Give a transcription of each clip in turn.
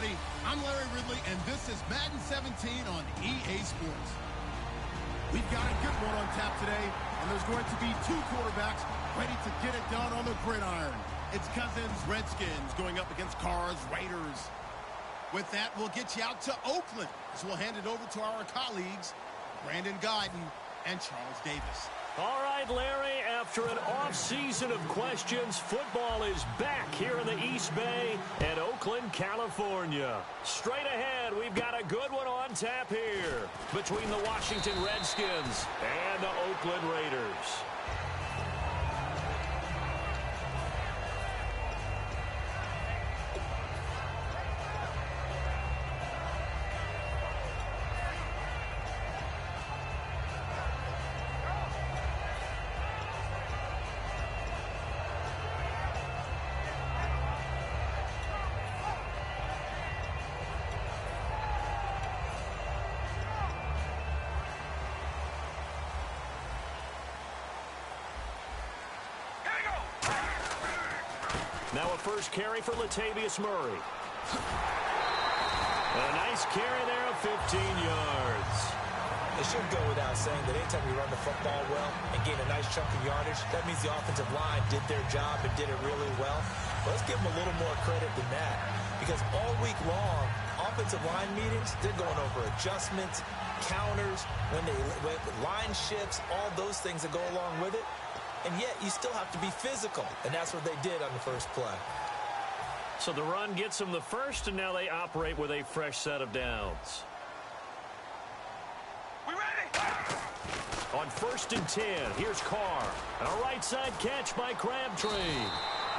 everybody. I'm Larry Ridley, and this is Madden 17 on EA Sports. We've got a good one on tap today, and there's going to be two quarterbacks ready to get it done on the gridiron. It's Cousins, Redskins, going up against Carr's Raiders. With that, we'll get you out to Oakland, as we'll hand it over to our colleagues, Brandon Guyton and Charles Davis. All right, Larry, after an off-season of questions, football is back here in the East Bay at Oakland, California. Straight ahead, we've got a good one on tap here between the Washington Redskins and the Oakland Raiders. Now a first carry for Latavius Murray. A nice carry there of 15 yards. It should go without saying that anytime you run the football well and gain a nice chunk of yardage, that means the offensive line did their job and did it really well. But let's give them a little more credit than that, because all week long, offensive line meetings, they're going over adjustments, counters, when line shifts, all those things that go along with it. And yet, you still have to be physical. And that's what they did on the first play. So the run gets them the first, and now they operate with a fresh set of downs. We ready? On 1st and 10, here's Carr. A right side catch by Crabtree.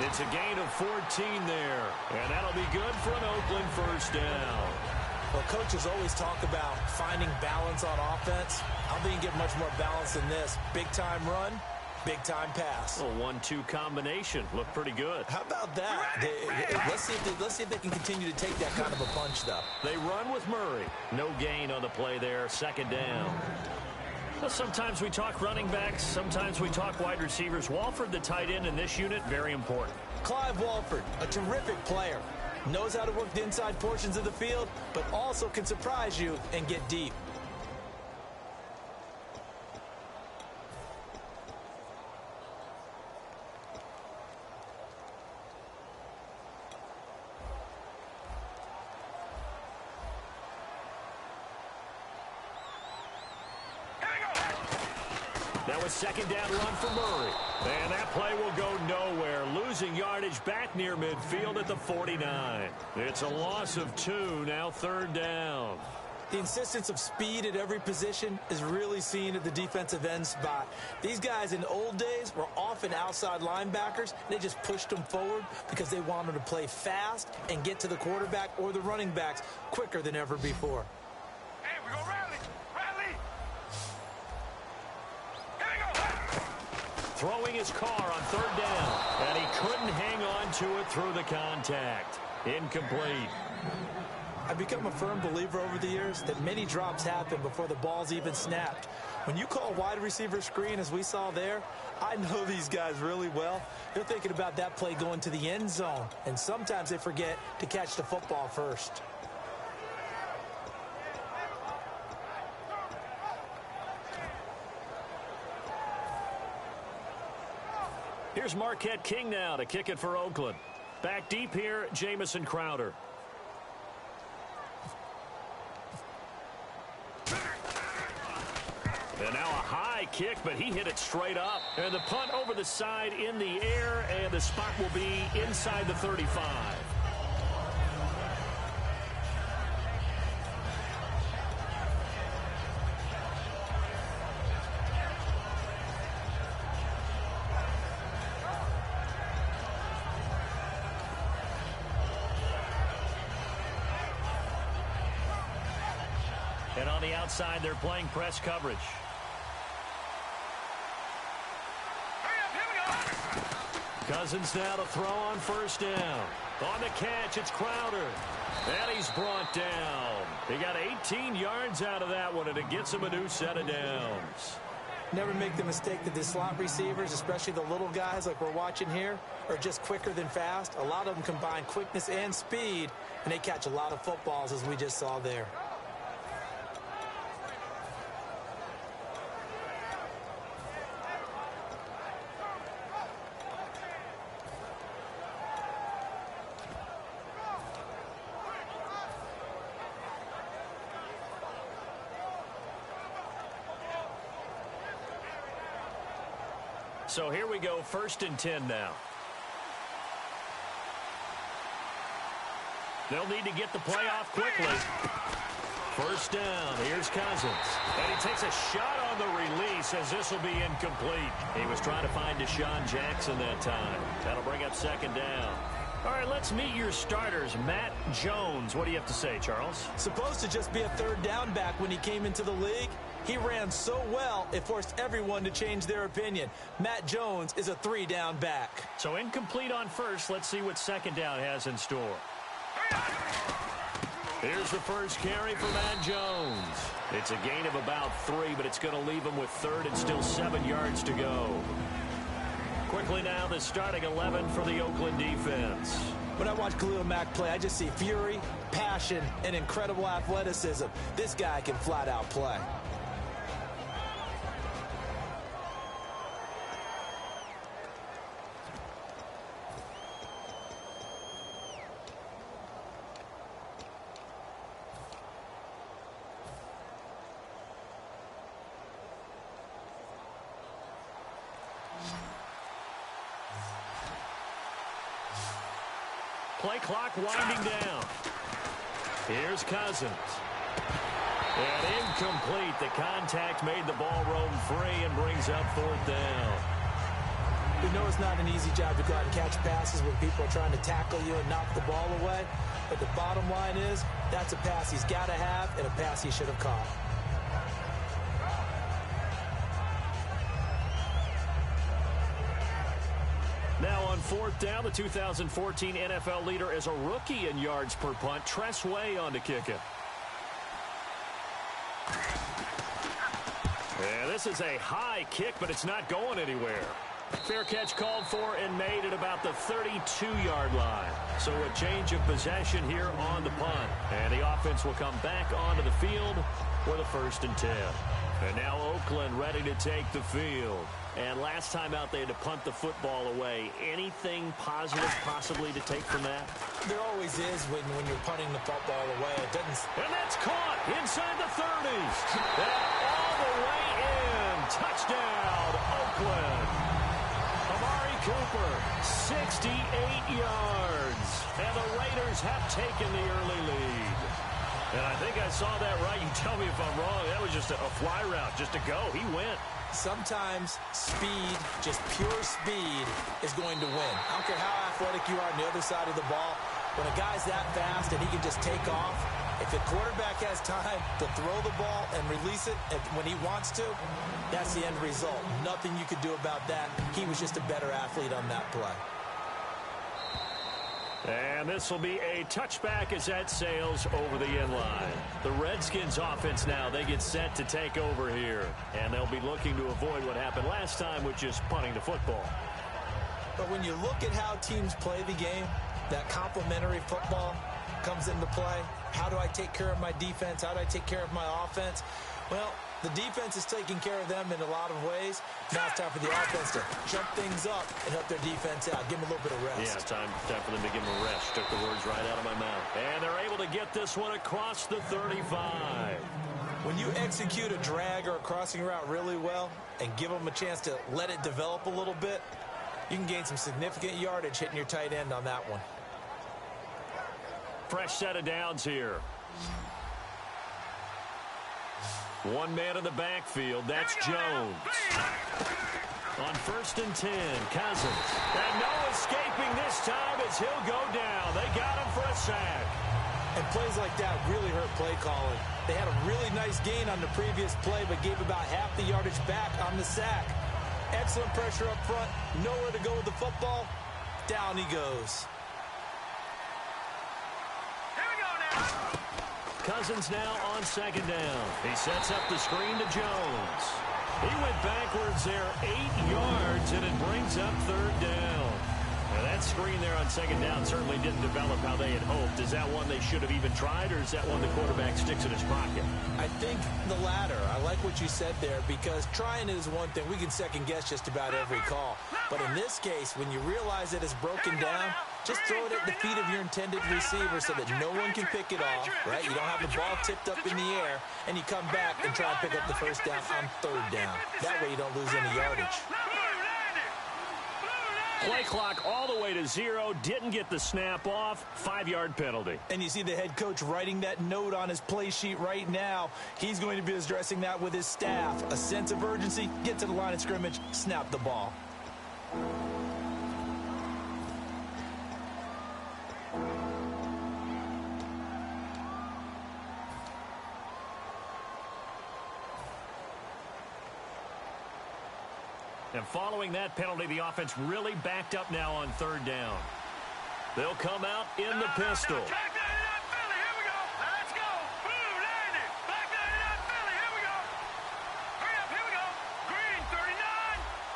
It's a gain of 14 there. And that'll be good for an Oakland first down. Well, coaches always talk about finding balance on offense. I don't think you get much more balance than this. Big-time run. Big-time pass. A 1-2 combination. Looked pretty good. How about that? Let's see if they can continue to take that kind of a punch, though. They run with Murray. No gain on the play there. 2nd down. Well, sometimes we talk running backs. Sometimes we talk wide receivers. Walford, the tight end in this unit, very important. Clive Walford, a terrific player. Knows how to work the inside portions of the field, but also can surprise you and get deep. Now a 2nd down run for Murray. And that play will go nowhere. Losing yardage back near midfield at the 49. It's a loss of 2, now 3rd down. The insistence of speed at every position is really seen at the defensive end spot. These guys in the old days were often outside linebackers. They just pushed them forward because they wanted to play fast and get to the quarterback or the running backs quicker than ever before. Hey, we go rally! Rally! Here we go! Throwing his car on 3rd down. And he couldn't hang on to it through the contact. Incomplete. I've become a firm believer over the years that many drops happen before the ball's even snapped. When you call wide receiver screen, as we saw there, I know these guys really well. They're thinking about that play going to the end zone, and sometimes they forget to catch the football first. Here's Marquette King now to kick it for Oakland. Back deep here, Jamison Crowder. And now a high kick, but he hit it straight up. And the punt over the side in the air, and the spot will be inside the 35. And on the outside, they're playing press coverage. Cousins now to throw on 1st down. On the catch, it's Crowder. And he's brought down. He got 18 yards out of that one, and it gets him a new set of downs. Never make the mistake that the slot receivers, especially the little guys like we're watching here, are just quicker than fast. A lot of them combine quickness and speed, and they catch a lot of footballs, as we just saw there. So here we go, 1st and 10 now. They'll need to get the play off quickly. 1st down, here's Cousins. And he takes a shot on the release as this will be incomplete. He was trying to find Deshaun Jackson that time. That'll bring up 2nd down. All right, let's meet your starters. Matt Jones. What do you have to say, Charles? Supposed to just be a 3rd down back when he came into the league. He ran so well, it forced everyone to change their opinion. Matt Jones is a 3-down back. So incomplete on 1st. Let's see what 2nd down has in store. Here's the 1st carry for Matt Jones. It's a gain of about 3, but it's going to leave him with 3rd and still 7 yards to go. Quickly now, the starting 11 for the Oakland defense. When I watch Khalil Mack play, I just see fury, passion, and incredible athleticism. This guy can flat out play. Play clock winding down. Here's Cousins. And incomplete. The contact made the ball roam free and brings up 4th down. We know it's not an easy job to go out and catch passes when people are trying to tackle you and knock the ball away. But the bottom line is, that's a pass he's got to have and a pass he should have caught. Now on 4th down, the 2014 NFL leader is a rookie in yards per punt. Tress Way on to kick it. Yeah, this is a high kick, but it's not going anywhere. Fair catch called for and made at about the 32-yard line. So a change of possession here on the punt. And the offense will come back onto the field for the 1st and 10. And now Oakland ready to take the field. And last time out, they had to punt the football away. Anything positive possibly to take from that? There always is when you're punting the football away. It doesn't. And that's caught inside the 30s. And all the way in. Touchdown, Oakland. Amari Cooper, 68 yards. And the Raiders have taken the early lead. And I think I saw that right. You tell me if I'm wrong. That was just a fly route, just to go. He went. Sometimes speed, just pure speed, is going to win. I don't care how athletic you are on the other side of the ball. When a guy's that fast and he can just take off, if the quarterback has time to throw the ball and release it when he wants to, that's the end result. Nothing you could do about that. He was just a better athlete on that play. And this will be a touchback as that sails over the end line. The Redskins offense now, they get set to take over here. And they'll be looking to avoid what happened last time, which is punting the football. But when you look at how teams play the game, that complementary football comes into play. How do I take care of my defense? How do I take care of my offense? Well, the defense is taking care of them in a lot of ways. Now it's time for the offense to jump things up and help their defense out. Give them a little bit of rest. Yeah, time for them to give them a rest. Took the words right out of my mouth. And they're able to get this one across the 35. When you execute a drag or a crossing route really well and give them a chance to let it develop a little bit, you can gain some significant yardage hitting your tight end on that one. Fresh set of downs here. One man in the backfield. That's Jones. On 1st and 10, Cousins. And no escaping this time as he'll go down. They got him for a sack. And plays like that really hurt play calling. They had a really nice gain on the previous play, but gave about half the yardage back on the sack. Excellent pressure up front. Nowhere to go with the football. Down he goes. Here we go now. Cousins now on 2nd down. He sets up the screen to Jones. He went backwards there 8 yards, and it brings up 3rd down. Now that screen there on second down certainly didn't develop how they had hoped. Is that one they should have even tried, or is that one the quarterback sticks in his pocket? I think the latter. I like what you said there, because trying is one thing. We can second-guess just about every call. But in this case, when you realize that it's broken down, just throw it at the feet of your intended receiver so that no one can pick it off, right? You don't have the ball tipped up in the air, and you come back and try and pick up the first down on third down. That way you don't lose any yardage. Play clock all the way to 0. Didn't get the snap off. 5-yard penalty. And you see the head coach writing that note on his play sheet right now. He's going to be addressing that with his staff. A sense of urgency, get to the line of scrimmage, snap the ball. And following that penalty, the offense really backed up now on third down. They'll come out in the pistol. Track 99 Philly, here we go. Let's go. Blue landed. Black 99 Philly, here we go. Hurry up, here we go. Green 39.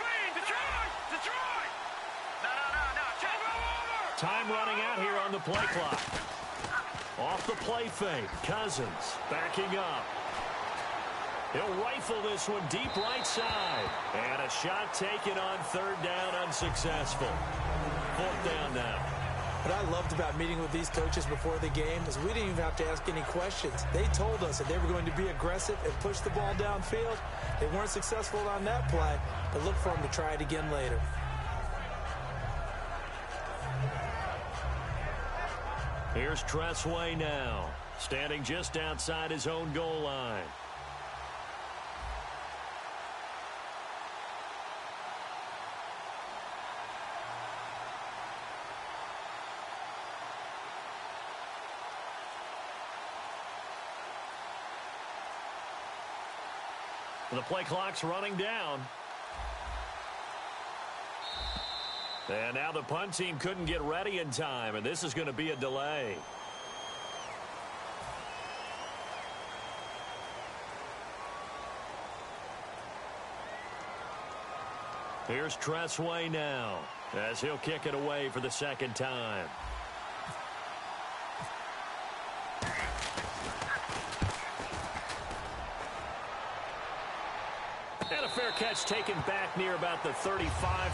Green, Detroit. Detroit. No. Check over. Time running out here on the play clock. Off the play fake. Cousins backing up. He'll rifle this one deep right side. And a shot taken on third down, unsuccessful. Fourth down now. What I loved about meeting with these coaches before the game is we didn't even have to ask any questions. They told us that they were going to be aggressive and push the ball downfield. They weren't successful on that play, but look for them to try it again later. Here's Tressway now, standing just outside his own goal line. The play clock's running down. And now the punt team couldn't get ready in time, and this is going to be a delay. Here's Tressway now, as he'll kick it away for the second time. And a fair catch taken back near about the 35,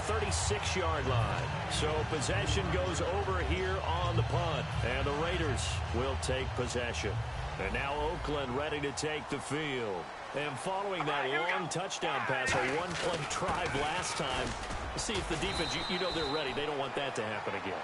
36-yard line. So possession goes over here on the punt. And the Raiders will take possession. And now Oakland ready to take the field. And following that long touchdown pass, a one-play drive last time, see if the defense, you know they're ready. They don't want that to happen again.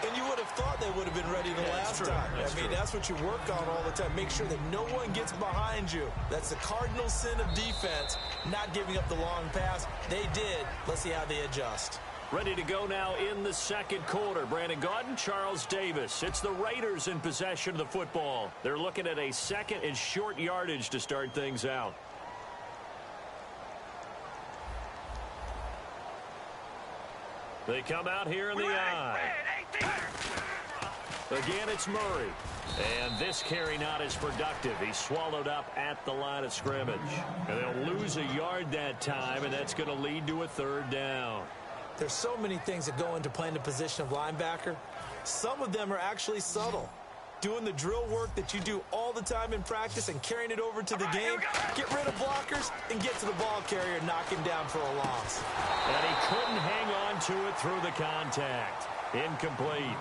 And you would have thought they would have been ready the last time. I mean, that's what you work on all the time. Make sure that no one gets behind you. That's the cardinal sin of defense, not giving up the long pass. They did. Let's see how they adjust. Ready to go now in the second quarter. Brandon Gaudin, Charles Davis. It's the Raiders in possession of the football. They're looking at a second and short yardage to start things out. They come out here in the I. Again, it's Murray. And this carry not as productive. He's swallowed up at the line of scrimmage. And they'll lose a yard that time, and that's going to lead to a third down. There's so many things that go into playing the position of linebacker. Some of them are actually subtle. Doing the drill work that you do all the time in practice and carrying it over to the game. Get rid of blockers and get to the ball carrier and knock him down for a loss. And he couldn't hang on to it through the contact. Incomplete.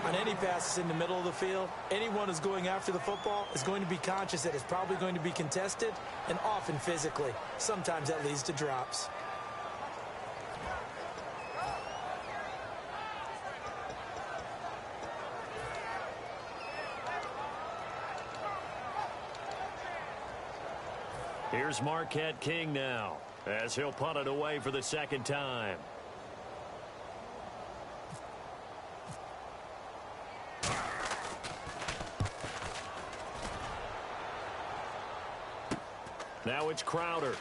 On any passes in the middle of the field, anyone who's going after the football is going to be conscious that it's probably going to be contested, and often physically. Sometimes that leads to drops. Here's Marquette King now, as he'll punt it away for the second time. Now it's Crowder.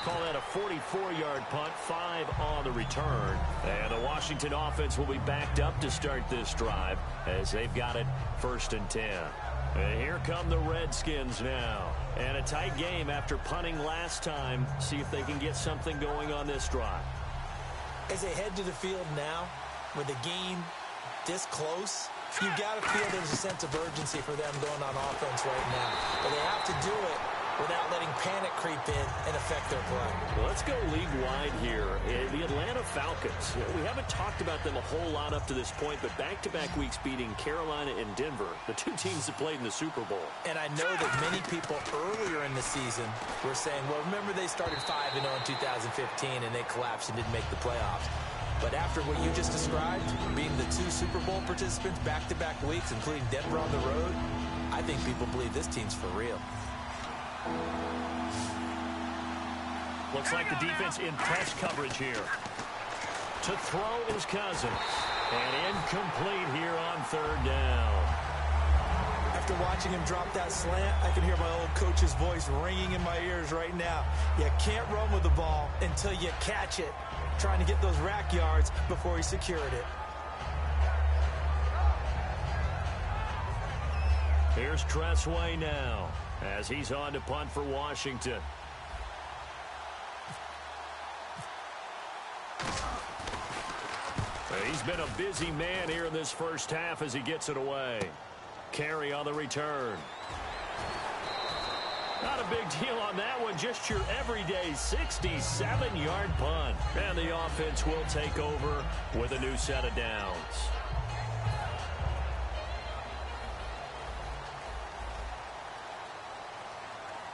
Call that a 44-yard punt, 5 on the return. And the Washington offense will be backed up to start this drive as they've got it 1st and 10. And here come the Redskins now. And a tight game after punting last time. See if they can get something going on this drive. As they head to the field now, with the game this close, you got to feel there's a sense of urgency for them going on offense right now. But they have to do it without letting panic creep in and affect their play. Well, let's go league-wide here. The Atlanta Falcons, we haven't talked about them a whole lot up to this point, but back-to-back weeks beating Carolina and Denver, the two teams that played in the Super Bowl. And I know that many people earlier in the season were saying, well, remember they started 5-0 in 2015 and they collapsed and didn't make the playoffs. But after what you just described, being the two Super Bowl participants back-to-back weeks, including Denver on the road, I think people believe this team's for real. Looks like the defense in press coverage here. To throw is Cousins. And incomplete here on third down. After watching him drop that slant, I can hear my old coach's voice ringing in my ears right now. You can't run with the ball until you catch it. Trying to get those rack yards before he secured it. Here's Tressway now as he's on to punt for Washington. He's been a busy man here in this first half as he gets it away. Carry on the return. Not a big deal on that one. Just your everyday 67-yard punt. And the offense will take over with a new set of downs.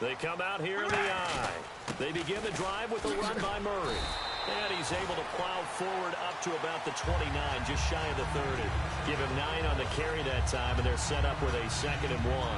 They come out here in the eye. They begin the drive with a run by Murray. And he's able to plow forward up to about the 29, just shy of the 30. Give him 9 on the carry that time, and they're set up with a 2nd and 1.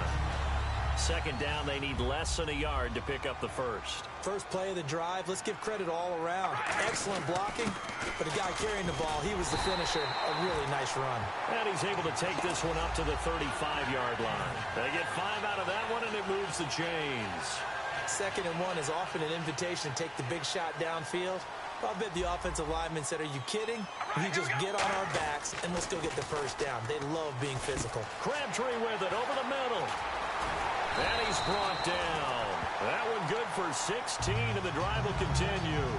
Second down, they need less than a yard to pick up the first. First play of the drive, let's give credit all around. Excellent blocking, but the guy carrying the ball, he was the finisher. A really nice run. And he's able to take this one up to the 35-yard line. They get 5 out of that one, and it moves the chains. 2nd and 1 is often an invitation to take the big shot downfield. I'll bet the offensive lineman said, are you kidding? You just get on our backs, and let's go get the first down. They love being physical. Crabtree with it over the middle. And he's brought down. That one good for 16, and the drive will continue.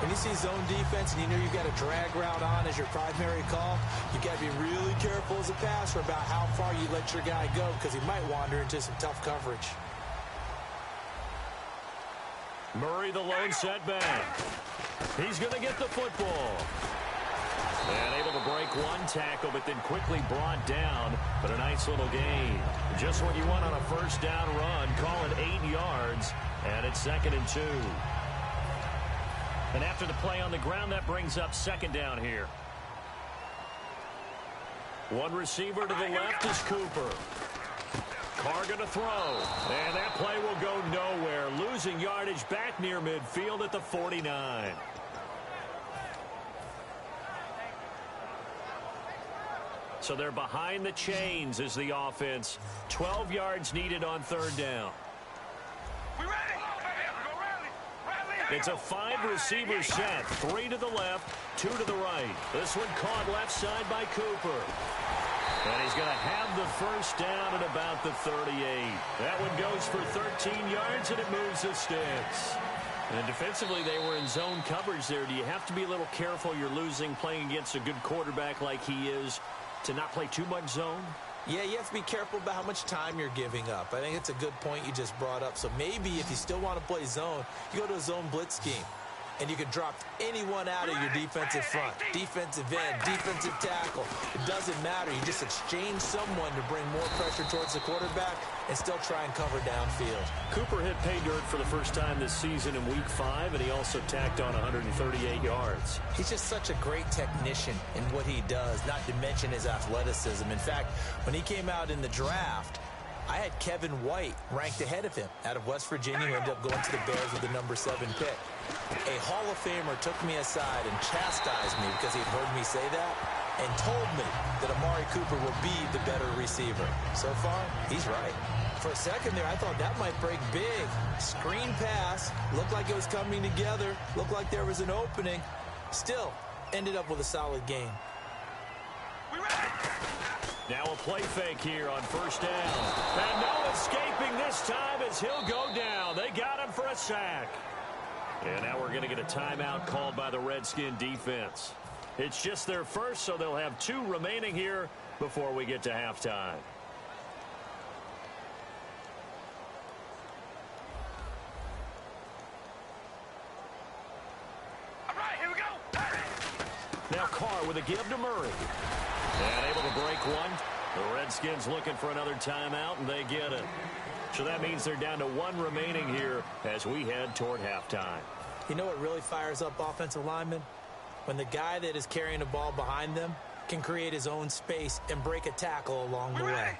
When you see zone defense and you know you've got a drag route on as your primary call, you've got to be really careful as a passer about how far you let your guy go because he might wander into some tough coverage. Murray, the lone setback. He's going to get the football. And able to break one tackle, but then quickly brought down. But a nice little gain. Just what you want on a first down run. Call it 8 yards. And it's 2nd and 2. And after the play on the ground, that brings up 2nd down here. One receiver to the left is Cooper. Carr going to throw. And that play will go nowhere. Losing yardage back near midfield at the 49. So they're behind the chains as the offense. 12 yards needed on third down. It's a 5-receiver set. 3 to the left, 2 to the right. This one caught left side by Cooper. And he's going to have the first down at about the 38. That one goes for 13 yards, and it moves the sticks. And defensively, they were in zone coverage there. Do you have to be a little careful? You're losing playing against a good quarterback like he is to not play too much zone? Yeah, you have to be careful about how much time you're giving up. I think it's a good point you just brought up. So maybe if you still want to play zone, you go to a zone blitz scheme. And you can drop anyone out of your defensive front, defensive end, defensive tackle. It doesn't matter. You just exchange someone to bring more pressure towards the quarterback and still try and cover downfield. Cooper hit pay dirt for the first time this season in Week 5, and he also tacked on 138 yards. He's just such a great technician in what he does, not to mention his athleticism. In fact, when he came out in the draft, I had Kevin White ranked ahead of him out of West Virginia, who ended up going to the Bears with the number 7 pick. A Hall of Famer took me aside and chastised me because he'd heard me say that and told me that Amari Cooper will be the better receiver. So far, he's right. For a second there, I thought that might break big. Screen pass, looked like it was coming together, looked like there was an opening. Still, ended up with a solid game. Now a play fake here on first down. And no escaping this time as he'll go down. They got him for a sack. And now we're going to get a timeout called by the Redskin defense. It's just their first, so they'll have 2 remaining here before we get to halftime. All right, here we go. Now Carr with a give to Murray. And able to break one. The Redskins looking for another timeout, and they get it. So that means they're down to 1 remaining here as we head toward halftime. You know what really fires up offensive linemen? When the guy that is carrying the ball behind them can create his own space and break a tackle along the way.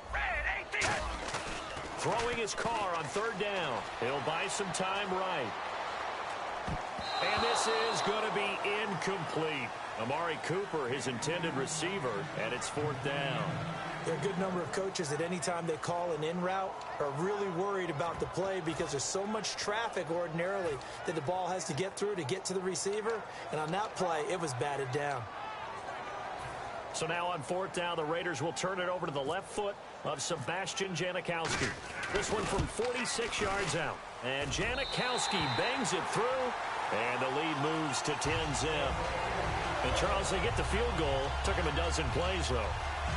Throwing his Carr on 3rd down. He'll buy some time right. And this is going to be incomplete. Amari Cooper, his intended receiver, and it's 4th down. There are a good number of coaches that any time they call an in route are really worried about the play because there's so much traffic ordinarily that the ball has to get through to get to the receiver. And on that play, it was batted down. So now on 4th down, the Raiders will turn it over to the left foot of Sebastian Janikowski. This one from 46 yards out. And Janikowski bangs it through, and the lead moves to 10-zip. And, Charles, they get the field goal. Took him a dozen plays, though.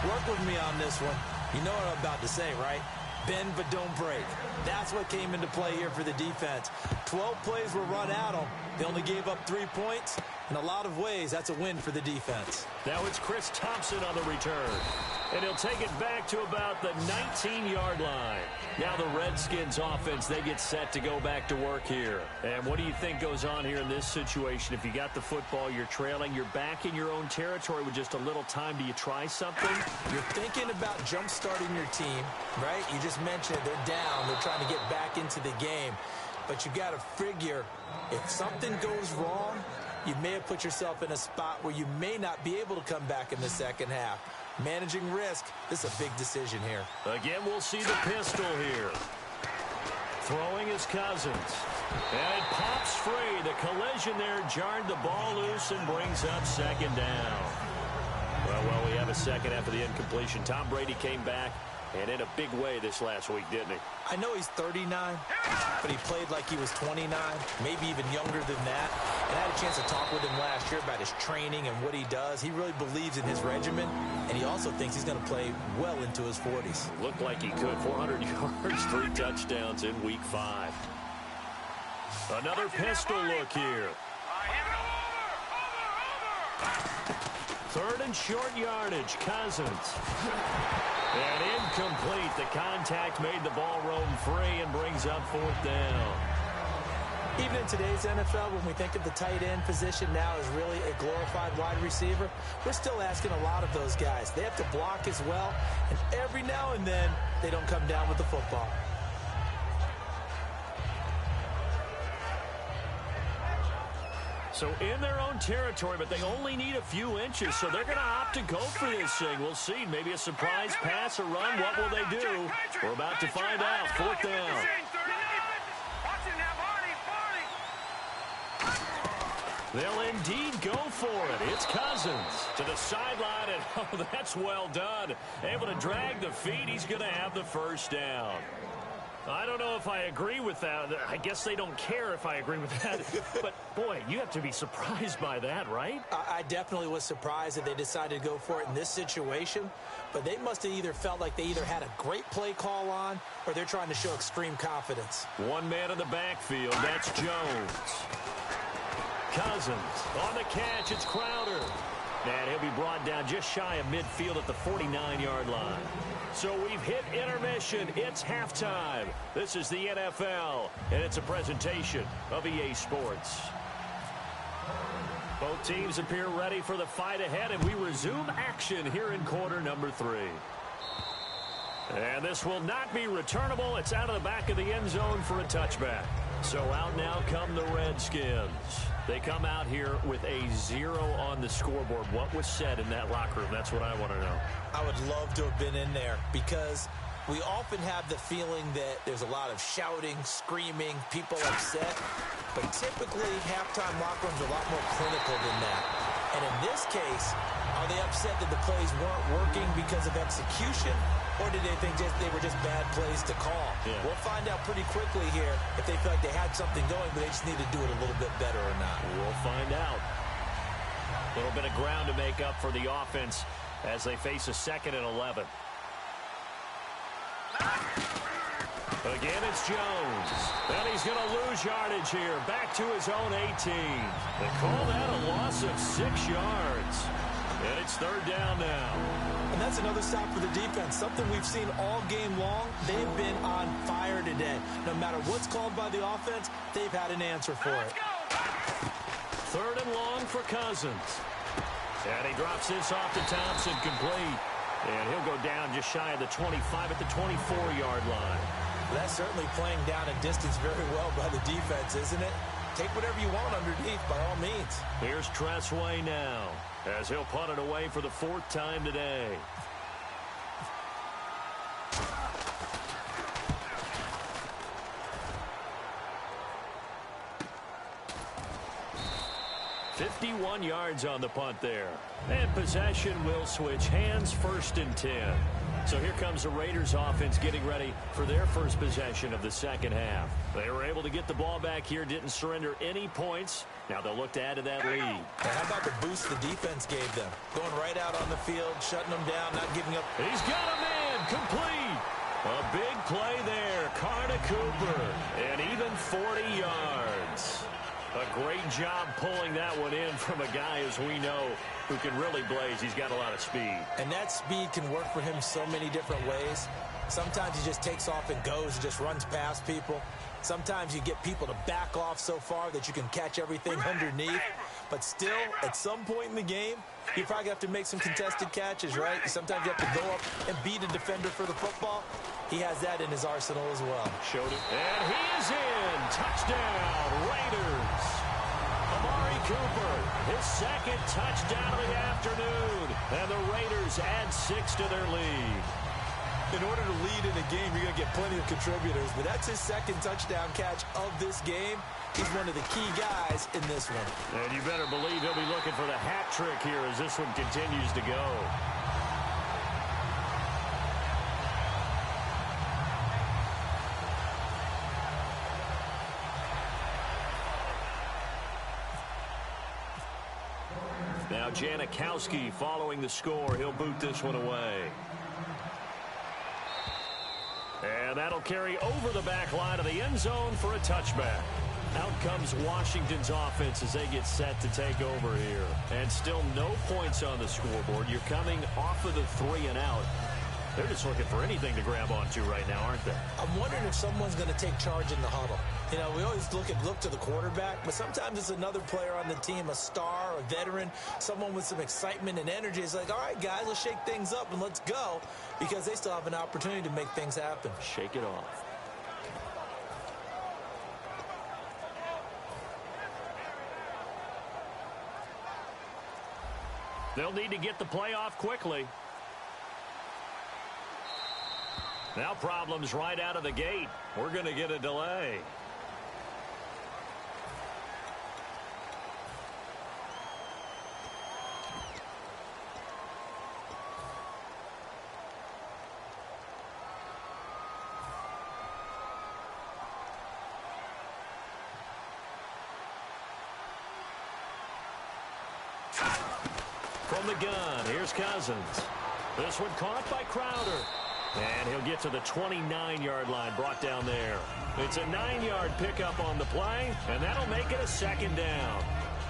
Work with me on this one. You know what I'm about to say, right? Bend but don't break. That's what came into play here for the defense. 12 plays were run at them. They only gave up 3 points. In a lot of ways, that's a win for the defense. Now it's Chris Thompson on the return. And he'll take it back to about the 19-yard line. Now the Redskins offense, they get set to go back to work here. And what do you think goes on here in this situation? If you got the football, you're trailing, you're back in your own territory with just a little time. Do you try something? You're thinking about jump-starting your team, right? You just mentioned it. They're down. They're trying to get back into the game. But you got to figure if something goes wrong, you may have put yourself in a spot where you may not be able to come back in the second half. Managing risk, this is a big decision here. Again, we'll see the pistol here. Throwing his Cousins. And it pops free. The collision there jarred the ball loose and brings up 2nd down. Well, we have a second after the incompletion. Tom Brady came back, and in a big way this last week, didn't he? I know he's 39, but he played like he was 29, maybe even younger than that. And I had a chance to talk with him last year about his training and what he does. He really believes in his regimen, and he also thinks he's going to play well into his 40s. Looked like he could. 400 yards, 3 touchdowns in Week 5. Another pistol look here. 3rd and short yardage, Cousins. And incomplete. The contact made the ball roam free and brings up 4th down. Even in today's NFL, when we think of the tight end position now as really a glorified wide receiver, we're still asking a lot of those guys. They have to block as well, and every now and then, they don't come down with the football. So in their own territory, but they only need a few inches, so they're going to opt to go for this thing. We'll see. Maybe a surprise pass, a run. What will they do? We're about to find out. 4th down. They'll indeed go for it. It's Cousins to the sideline, and oh, that's well done. Able to drag the feet. He's going to have the 1st down. I don't know if I agree with that. I guess they don't care if I agree with that. But, boy, you have to be surprised by that, right? I definitely was surprised that they decided to go for it in this situation. But they must have either felt like they either had a great play call on or they're trying to show extreme confidence. One man in the backfield. That's Jones. Cousins on the catch. It's Crowder. And he'll be brought down just shy of midfield at the 49-yard line. So we've hit intermission. It's halftime. This is the NFL, and it's a presentation of EA Sports. Both teams appear ready for the fight ahead, and we resume action here in quarter number 3. And this will not be returnable. It's out of the back of the end zone for a touchback. So out now come the Redskins. They come out here with a 0 on the scoreboard. What was said in that locker room? That's what I want to know. I would love to have been in there because we often have the feeling that there's a lot of shouting, screaming, people upset. But typically, halftime locker rooms are a lot more clinical than that. And in this case, are they upset that the plays weren't working because of execution? Or did they think they were just bad plays to call? Yeah. We'll find out pretty quickly here if they feel like they had something going, but they just need to do it a little bit better or not. We'll find out. A little bit of ground to make up for the offense as they face a 2nd and 11. Again, it's Jones. And he's going to lose yardage here. Back to his own 18. They call that a loss of 6 yards. And it's 3rd down now. And that's another stop for the defense. Something we've seen all game long. They've been on fire today. No matter what's called by the offense, they've had an answer for it. 3rd and long for Cousins. And he drops this off to Thompson, complete. And he'll go down just shy of the 25 at the 24-yard line. That's certainly playing down a distance very well by the defense, isn't it? Take whatever you want underneath, by all means. Here's Tressway now, as he'll punt it away for the 4th time today. $51 yards on the punt there. And possession will switch hands, 1st and 10. So here comes the Raiders offense getting ready for their first possession of the 2nd half. They were able to get the ball back here, didn't surrender any points. Now they'll look to add to that lead. And how about the boost the defense gave them? Going right out on the field, shutting them down, not giving up. He's got a man, complete. A big play there, Carr to Cooper, and even 40 yards. A great job pulling that one in from a guy, as we know, who can really blaze. He's got a lot of speed. And that speed can work for him so many different ways. Sometimes he just takes off and goes and just runs past people. Sometimes you get people to back off so far that you can catch everything underneath. But still, at some point in the game, you probably have to make some contested catches, right? Sometimes you have to go up and beat a defender for the football. He has that in his arsenal as well. Showed it. And he is in. Touchdown, Raiders. Amari Cooper, his 2nd touchdown of the afternoon. And the Raiders add 6 to their lead. In order to lead in a game, you're going to get plenty of contributors. But that's his 2nd touchdown catch of this game. He's one of the key guys in this one. And you better believe he'll be looking for the hat trick here as this one continues to go. Now Janikowski following the score. He'll boot this one away. And that'll carry over the back line of the end zone for a touchback. Out comes Washington's offense as they get set to take over here. And still no points on the scoreboard. You're coming off of the 3 and out. They're just looking for anything to grab onto right now, aren't they? I'm wondering if someone's going to take charge in the huddle. You know, we always look to the quarterback, but sometimes it's another player on the team, a star, a veteran, someone with some excitement and energy. It's like, all right, guys, let's shake things up and let's go, because they still have an opportunity to make things happen. Shake it off. They'll need to get the play off quickly. Now problems right out of the gate. We're going to get a delay. From the gun, here's Cousins. This one caught by Crowder. And he'll get to the 29-yard line, brought down there. It's a 9-yard pickup on the play, and that'll make it a 2nd down.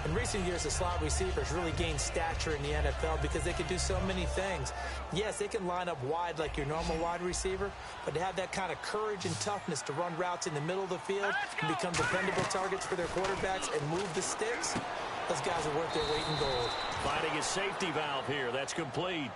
In recent years, the slot receivers really gained stature in the NFL because they can do so many things. Yes, they can line up wide like your normal wide receiver, but to have that kind of courage and toughness to run routes in the middle of the field and become dependable targets for their quarterbacks and move the sticks, those guys are worth their weight in gold. Finding his safety valve here. That's complete.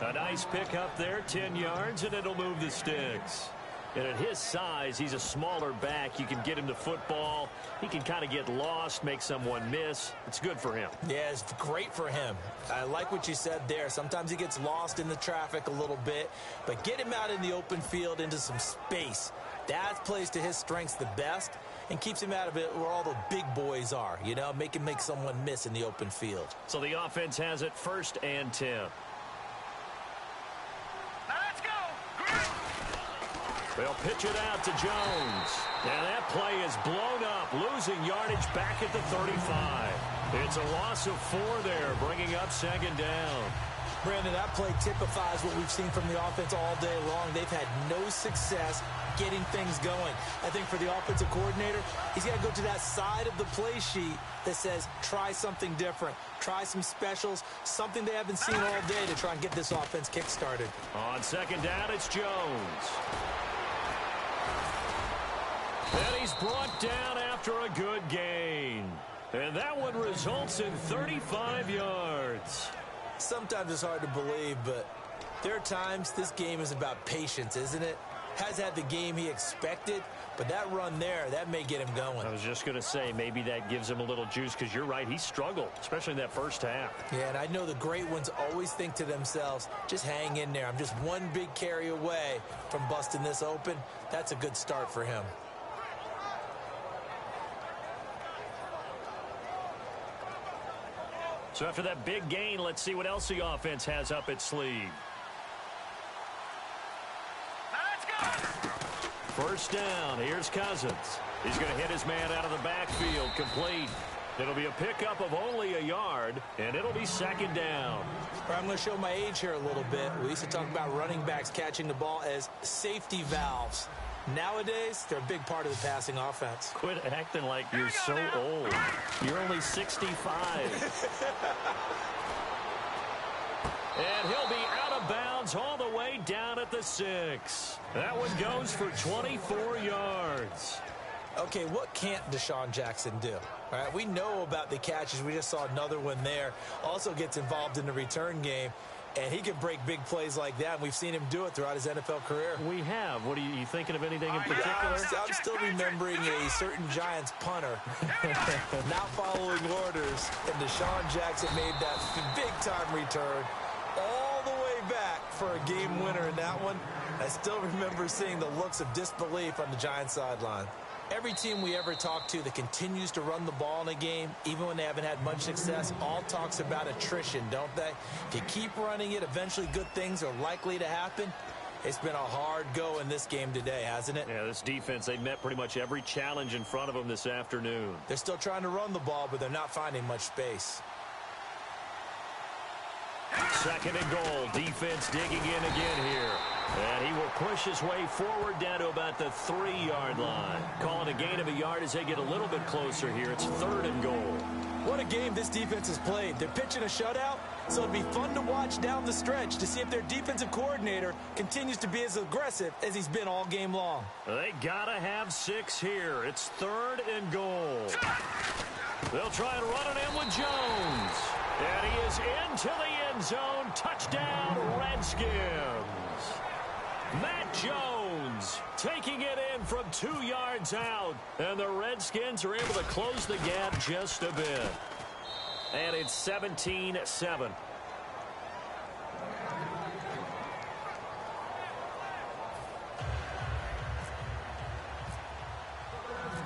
A nice pick up there, 10 yards, and it'll move the sticks. And at his size, he's a smaller back. You can get him to football. He can kind of get lost, make someone miss. It's good for him. Yeah, it's great for him. I like what you said there. Sometimes he gets lost in the traffic a little bit, but get him out in the open field into some space. That plays to his strengths the best and keeps him out of it where all the big boys are, you know, make someone miss in the open field. So the offense has it 1st and 10. Let's go. They'll pitch it out to Jones. And that play is blown up, losing yardage back at the 35. It's a loss of 4 there, bringing up second down. Brandon, that play typifies what we've seen from the offense all day long. They've had no success getting things going. I think for the offensive coordinator, he's got to go to that side of the play sheet that says, try something different. Try some specials, something they haven't seen all day to try and get this offense kick-started. On second down, it's Jones. And he's brought down after a good gain. And that one results in 35 yards. Sometimes it's hard to believe, but there are times this game is about patience, isn't it? Has had the game he expected, but that run there, that may get him going. I was just going to say, maybe that gives him a little juice, because you're right, he struggled, especially in that first half. Yeah, and I know the great ones always think to themselves, just hang in there. I'm just one big carry away from busting this open. That's a good start for him. So after that big gain, let's see what else the offense has up its sleeve. Let's go! First down, here's Cousins. He's going to hit his man out of the backfield, complete. It'll be a pickup of only a yard, and it'll be second down. I'm going to show my age here a little bit. We used to talk about running backs catching the ball as safety valves. Nowadays, they're a big part of the passing offense. Quit acting like you're so old. You're only 65. And he'll be out of bounds all the way down at the 6. That one goes for 24 yards. Okay, what can't Deshaun Jackson do? All right, we know about the catches. We just saw another one there. Also gets involved in the return game. And he can break big plays like that, and we've seen him do it throughout his NFL career. We have. What are you thinking of anything in particular? I'm still remembering a certain Giants punter not following orders, and Deshaun Jackson made that big-time return all the way back for a game winner in that one. I still remember seeing the looks of disbelief on the Giants sideline. Every team we ever talk to that continues to run the ball in a game, even when they haven't had much success, all talks about attrition, don't they? If you keep running it, eventually good things are likely to happen. It's been a hard go in this game today, hasn't it? Yeah, this defense, they met pretty much every challenge in front of them this afternoon. They're still trying to run the ball, but they're not finding much space. Second and goal. Defense digging in again here. And he will push his way forward down to about the 3-yard line. Calling a gain of a yard as they get a little bit closer here. It's third and goal. What a game this defense has played. They're pitching a shutout, so it'd be fun to watch down the stretch to see if their defensive coordinator continues to be as aggressive as he's been all game long. They gotta have 6 here. It's third and goal. They'll try and run it in with Jones. And he is into the end zone. Touchdown, Redskins. Matt Jones taking it in from 2 yards out. And the Redskins are able to close the gap just a bit. And it's 17-7.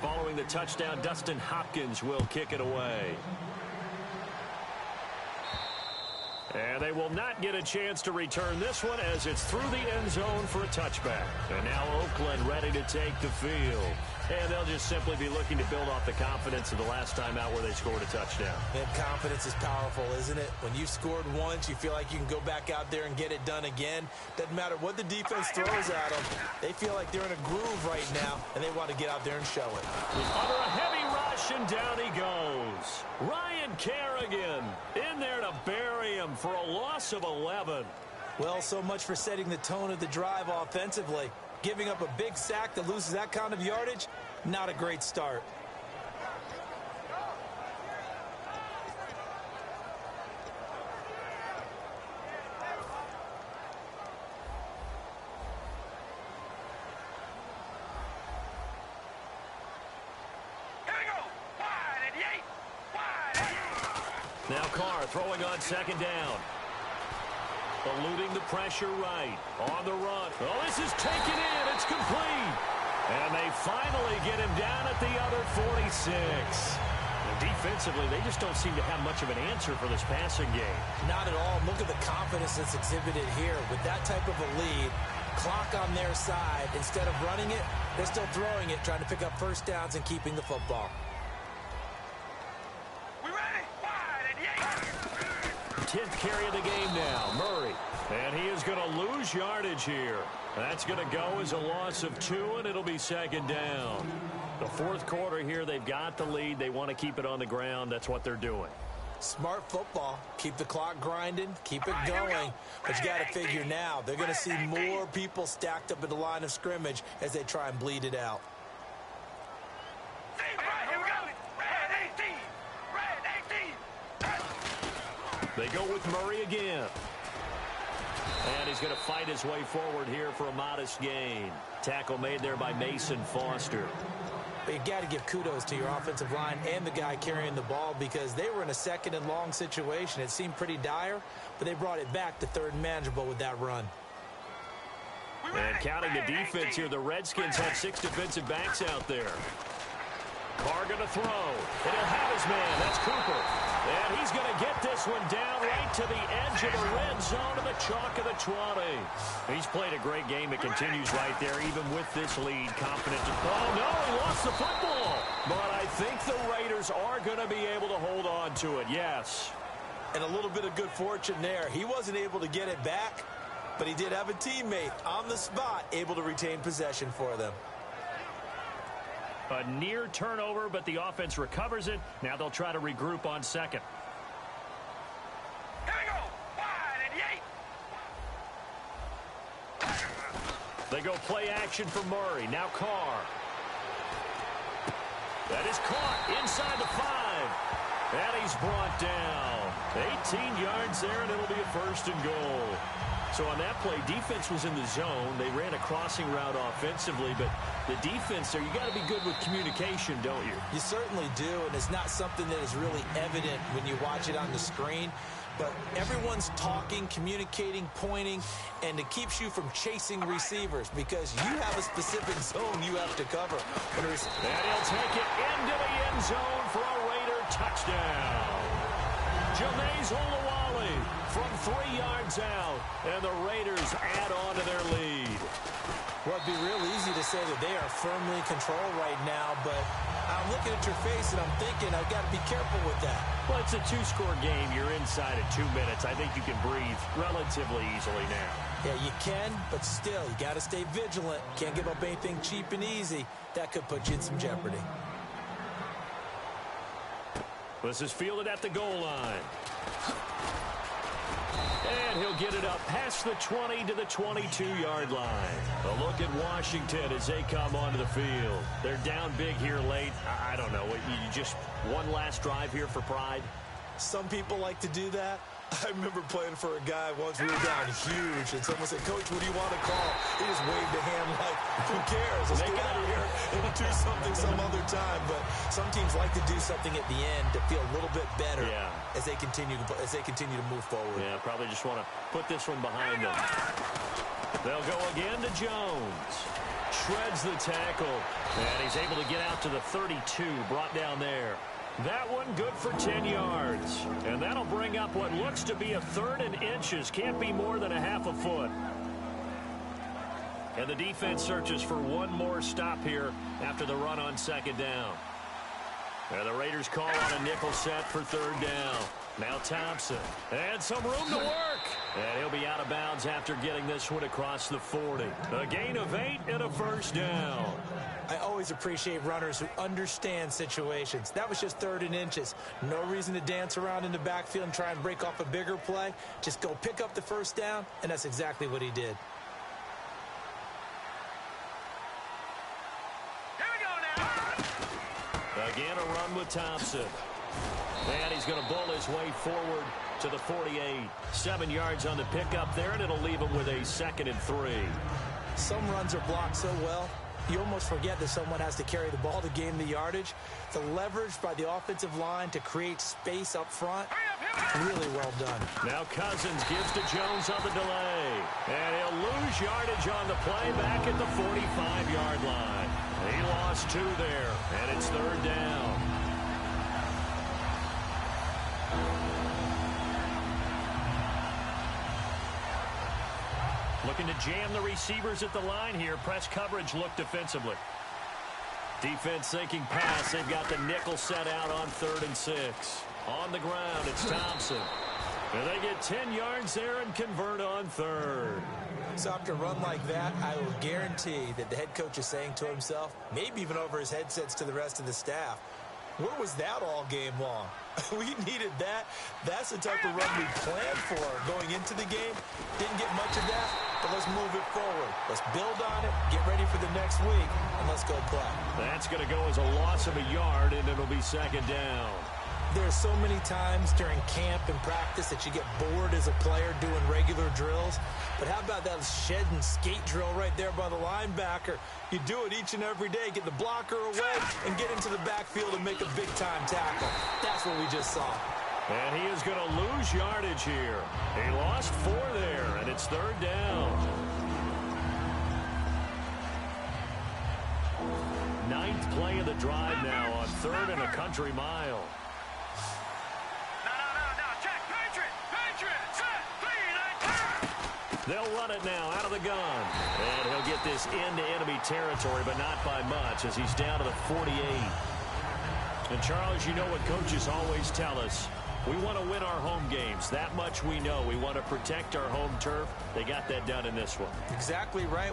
Following the touchdown, Dustin Hopkins will kick it away. And they will not get a chance to return this one as it's through the end zone for a touchback. And now Oakland ready to take the field. And they'll just simply be looking to build off the confidence of the last time out where they scored a touchdown. And confidence is powerful, isn't it? When you've scored once, you feel like you can go back out there and get it done again. Doesn't matter what the defense throws at them. They feel like they're in a groove right now, and they want to get out there and show it. Under a heavy rush, and down he goes. Ryan Kerrigan in there to bury him for a loss of 11. Well, so much for setting the tone of the drive offensively. Giving up a big sack that loses that kind of yardage, not a great start. Here we go! Wide and Yates! Wide! Now Carr throwing on second down. Eluding the pressure right. On the run. Oh, this is taken in. It's complete. And they finally get him down at the other 46. And defensively, they just don't seem to have much of an answer for this passing game. Not at all. Look at the confidence that's exhibited here. With that type of a lead, clock on their side. Instead of running it, they're still throwing it, trying to pick up first downs and keeping the football. We ready? Wide and yank. 10th carry of the game now, Murray. And he is going to lose yardage here. That's going to go as a loss of 2, and it'll be second down. The fourth quarter here, they've got the lead. They want to keep it on the ground. That's what they're doing. Smart football. Keep the clock grinding. Keep it going. But you got to figure now, they're going to see more people stacked up at the line of scrimmage as they try and bleed it out. Here we go. Red 18. Red 18. They go with Murray again. And he's going to fight his way forward here for a modest gain. Tackle made there by Mason Foster. But you got to give kudos to your offensive line and the guy carrying the ball because they were in a second and long situation. It seemed pretty dire, but they brought it back to third and manageable with that run. And counting the defense here, the Redskins have 6 defensive backs out there. Carr going to throw. And he'll have his man. That's Cooper. And he's going to get this one down right to the edge of the red zone of the chalk of the 20. He's played a great game. It continues right there, even with this lead. Confident. Oh, no, he lost the football. But I think the Raiders are going to be able to hold on to it, yes. And a little bit of good fortune there. He wasn't able to get it back, but he did have a teammate on the spot able to retain possession for them. A near turnover, but the offense recovers it. Now they'll try to regroup on second. Here we go. Wide and yank. They go play action for Murray. Now Carr. That is caught inside the 5. And he's brought down. 18 yards there, and it'll be a first and goal. So on that play, defense was in the zone. They ran a crossing route offensively, but the defense there, you got to be good with communication, don't you? You certainly do, and it's not something that is really evident when you watch it on the screen. But everyone's talking, communicating, pointing, and it keeps you from chasing receivers because you have a specific zone you have to cover. And he'll take it into the end zone for a Raider touchdown. Jameis Olawale from 3 yards out, and the Raiders add on to their lead. Well, it'd be real easy to say that they are firmly in control right now, but I'm looking at your face and I'm thinking I've got to be careful with that. Well, it's a 2-score game. You're inside at 2 minutes. I think you can breathe relatively easily now. Yeah, you can, but still, you got to stay vigilant. Can't give up anything cheap and easy. That could put you in some jeopardy. This is fielded at the goal line. And he'll get it up past the 20 to the 22-yard line. A look at Washington as they come onto the field. They're down big here late. I don't know. You just one last drive here for pride? Some people like to do that. I remember playing for a guy once. We were down huge, and someone said, "Coach, what do you want to call?" He just waved a hand like, "Who cares? Let's get out of here and do something some other time." But some teams like to do something at the end to feel a little bit better as they continue to move forward. Yeah, probably just want to put this one behind them. They'll go again to Jones. Shreds the tackle, and he's able to get out to the 32, brought down there. That one good for 10 yards. And that'll bring up what looks to be a 3rd and inches. Can't be more than a half a foot. And the defense searches for one more stop here after the run on second down. And the Raiders call on a nickel set for 3rd down. Now Thompson. And some room to work. And he'll be out of bounds after getting this one across the 40. A gain of 8 and a first down. I always appreciate runners who understand situations. That was just 3rd and inches. No reason to dance around in the backfield and try and break off a bigger play. Just go pick up the first down, and that's exactly what he did. Here we go now. Again, a run with Thompson. And he's going to bull his way forward to the 48. 7 yards on the pickup there, and it'll leave him with a 2nd and 3. Some runs are blocked so well, you almost forget that someone has to carry the ball to gain the yardage. The leverage by the offensive line to create space up front, really well done. Now Cousins gives to Jones on the delay. And he'll lose yardage on the play back at the 45-yard line. He lost 2 there, and it's 3rd down. looking to jam the receivers at the line here. Press coverage look defensively. Defense sinking pass. They've got the nickel set out on 3rd and 6. On the ground, it's Thompson. And they get 10 yards there and convert on 3rd. So after a run like that, I will guarantee that the head coach is saying to himself, maybe even over his headsets to the rest of the staff, where was that all game long? We needed that. That's the type of run we planned for going into the game. Didn't get much of that, but let's move it forward. Let's build on it, get ready for the next week, and let's go play. That's going to go as a loss of a yard, and it'll be 2nd down. There are so many times during camp and practice that you get bored as a player doing regular drills. But how about that shed and skate drill right there by the linebacker? You do it each and every day. Get the blocker away and get into the backfield and make a big-time tackle. That's what we just saw. And he is going to lose yardage here. He lost 4 there, and it's 3rd down. 9th play of the drive now on 3rd and a country mile. They'll run it now out of the gun. And he'll get this into enemy territory, but not by much as he's down to the 48. And, Charles, you know what coaches always tell us. We want to win our home games. That much we know. We want to protect our home turf. They got that done in this one. Exactly right.